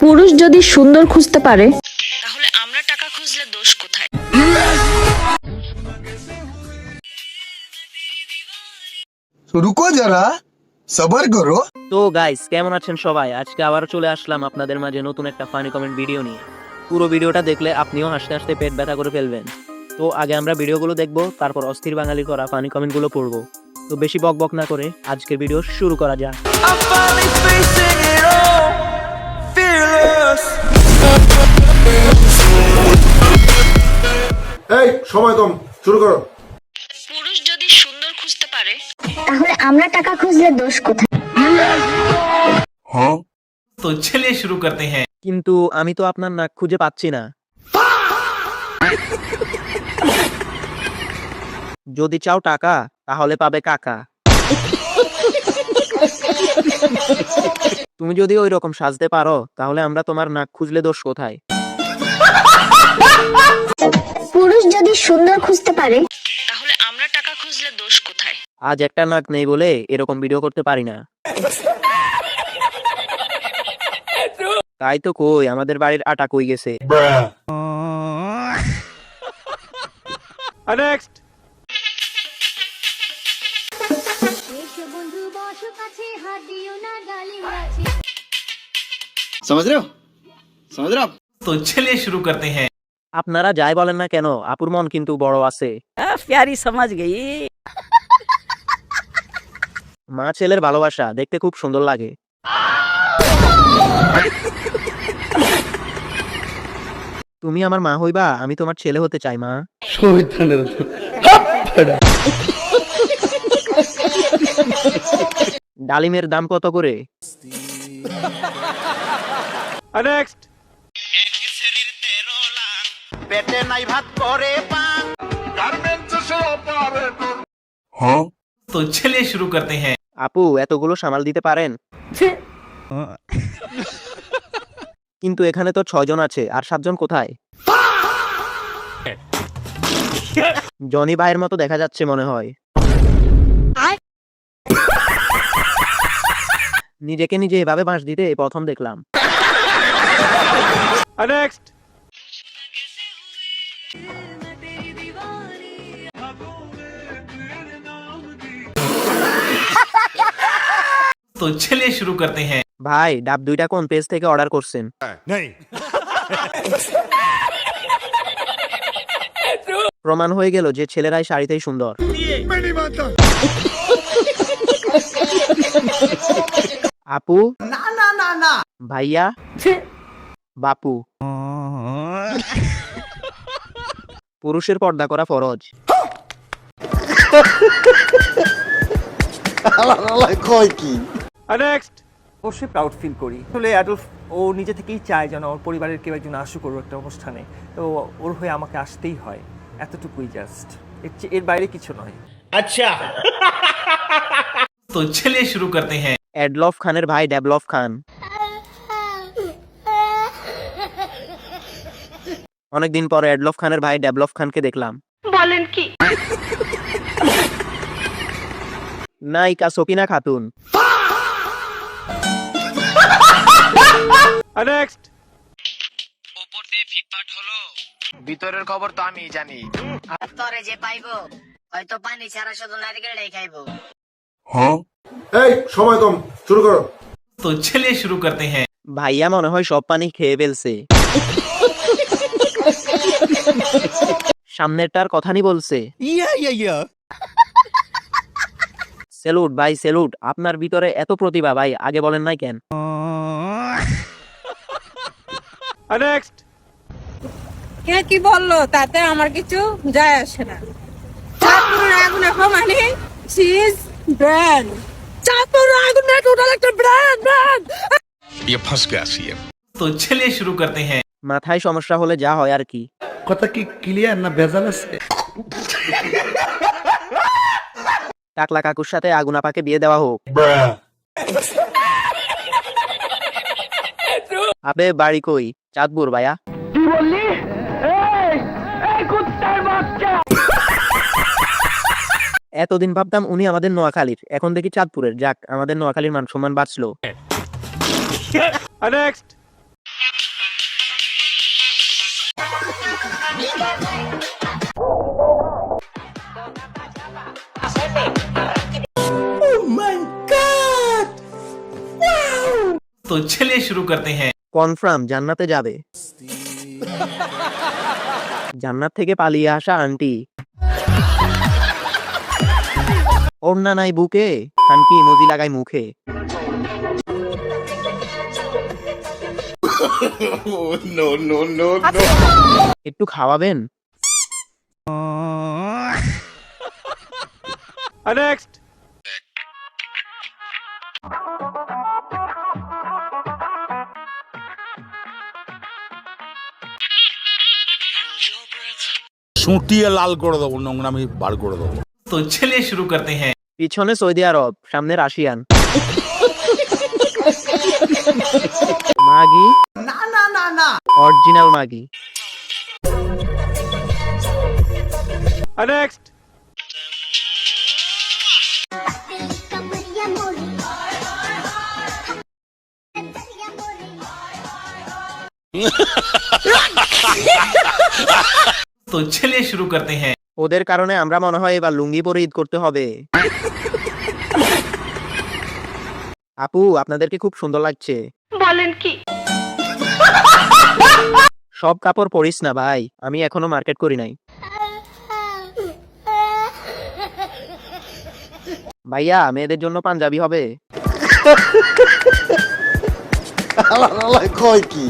পুরুষ যদি সুন্দর খুঁজতে পারে তাহলে আমরা টাকা খুঁজলে দোষ কোথায়? রুকো যারা, সবার করো। তো গাইস, কেমন আছেন সবাই? আজকে আবার চলে আসলাম আপনাদের মাঝে নতুন একটা ফানি কমেন্ট ভিডিও নিয়ে। পুরো ভিডিওটা দেখলে আপনিও হাসতে হাসতে পেট ব্যথা করে ফেলবেন। তো আগে আমরা ভিডিওগুলো দেখবো, তারপর অস্থির বাঙালি করা ফানি কমেন্টগুলো পড়বো। তো বেশি বক বক না করে আজকের ভিডিও শুরু করা যাক। এই সময় কম, শুরু করো। পুরুষ যদি সুন্দর খুঁজতে পারে তাহলে আমরা টাকা খুঁজলে দোষ কোথায়? तो चलिए शुरू करते हैं। কিন্তু আমি তো আপনার নাক খুঁজে পাচ্ছি না। যদি চাও টাকা তাহলে পাবে কাকা। তুমি যদি ওই রকম সাজতে পারো তাহলে আমরা তোমার নাক খুঁজলে দোষ কোথায়? পুরুষ যদি সুন্দর খুঁজতে পারে তাহলে আমরা টাকা খুঁজলে দোষ কোথায়? আজ একটা নাক নেই বলে এরকম ভিডিও করতে পারি না। তাই তো কই, আমাদের বাড়ির আটা কই গেছে? नेक्स्ट। समझ रहे हो? समझ रहे हो आप? तो चलिए शुरू करते हैं। আপনারা যাই বলেন না কেন, আপুর মন কিন্তু বড় আছে। प्यारी समझ गई। মা ছেলের ভালোবাসা দেখতে খুব সুন্দর লাগে। তুমি আমার মা হইবা, আমি তোমার ছেলে হতে চাই মা। ডালিমের দাম কত করে? नेक्स्ट। तो चलिए शुरू करते हैं। আপু এতগুলো সামাল দিতে পারেন? কিন্তু এখানে তো 6 জন আছে, আর 7 জন কোথায়? জনি ভাইয়ের মতো দেখা যাচ্ছে মনে হয়। নিজেকে নিজে এভাবে বাঁশ দিতে এই প্রথম দেখলাম। नेक्स्ट। तो चलिए शुरू करते हैं। ভাই ডাব দুইটা কোন পেজ থেকে অর্ডার করছেন? প্রমাণ হয়ে গেল যে ছেলেরাই শাড়িতেই সুন্দর। আপু না না না না, ভাইয়া বাপু। পুরুষের পর্দা করা ফরজ। কয় কি? नेक्स्ट। অবশ্যই প্রাউড ফিল করি। আসলে অ্যাডলফ ও নিজে থেকেই চায় যেন ওর পরিবারের কেউ একজন আসুক ওর একটা অনুষ্ঠানে, তো ওর হয়ে আমাকে আসতেই হয়, এতটুকুই জাস্ট, এর বাইরে কিছু নয়। तो चलिए शुरू करते हैं। এডলফ খানের ভাই ডেভলফ খান। অনেকদিন পর এডলফ খানের ভাই ডেভলফ খানকে দেখলাম। বলেন কি? নায়িকা সকিনা খাতুন। नेक्स्ट। উপর দিয়ে ফিটফাট হলো, ভিতরের খবর তো আমি জানি। তরে যে পাইবো হয়তো পানি ছাড়া শুধু নারকেলটাই খাইবো। এই সময় কম, শুরু করো। तो चलिए शुरू करते हैं। ভাইয়া মনে হয় সব পানি খেয়ে ফেলছে। সামনেরটার কথা নি বলছে। সেলুট ভাই সেলুট, আপনার ভিতরে এত প্রতিভা ভাই, আগে বলেন নাই কেন? नेक्स्ट। কে কি বললো তাতে আমার কিছু যায় আসে না। চাঁদপুরের আগুন এখন মানে চিজ ব্র্যান্ড। চাঁদপুরের আগুন টোটাল একটা ব্র্যান্ড। ये फंस गया सीएम। तो चलिए शुरू करते हैं। মাথায় সমস্যা হলে যা হয় আর কি। কথা কি ক্লিয়ার না ভেজাল আছে? টাকলা কাকুর সাথে আগুন আপাকে বিয়ে দেওয়া হোক। আবে বাড়ি কই? চাঁদপুর ভাইয়া। এতদিন ভাবতাম উনি আমাদের নোয়াখালীর, এখন দেখি চাঁদপুরের। যাক, আমাদের নোয়াখালীর মান সম্মান বাঁচলো। नेक्स्ट। तो चलिए शुरू करते हैं। কনফার্ম জান্নাতে যাবে। জান্নাত থেকে পালিয়ে আসা আন্টি। ওড়না নাই বুকে, খানকি ইমোজি লাগাই মুখে। একটু খাওয়াবেন? নেক্সট। সুটিয়ে লাল করে দেবো, নোংরামি বার করে দেবো। तो चलिए शुरू करते हैं। পিছনে সৌদি আরব, সামনে রাশিয়ান। মাগি, না না না না, অরিজিনাল মাগি। নেক্সট। तो चलिए शुरू करते हैं। ওদের কারণে আমরা মনে হয় এবার লুঙ্গি পরে ঈদ করতে হবে। আপু, আপনাদেরকে খুব সুন্দর লাগছে। বলেন কি? সব কাপড় পরিস না ভাই, আমি এখনো মার্কেট করি নাই। ভাইয়া, মেয়েদের জন্য পাঞ্জাবি হবে? আল্লাহ কয় কি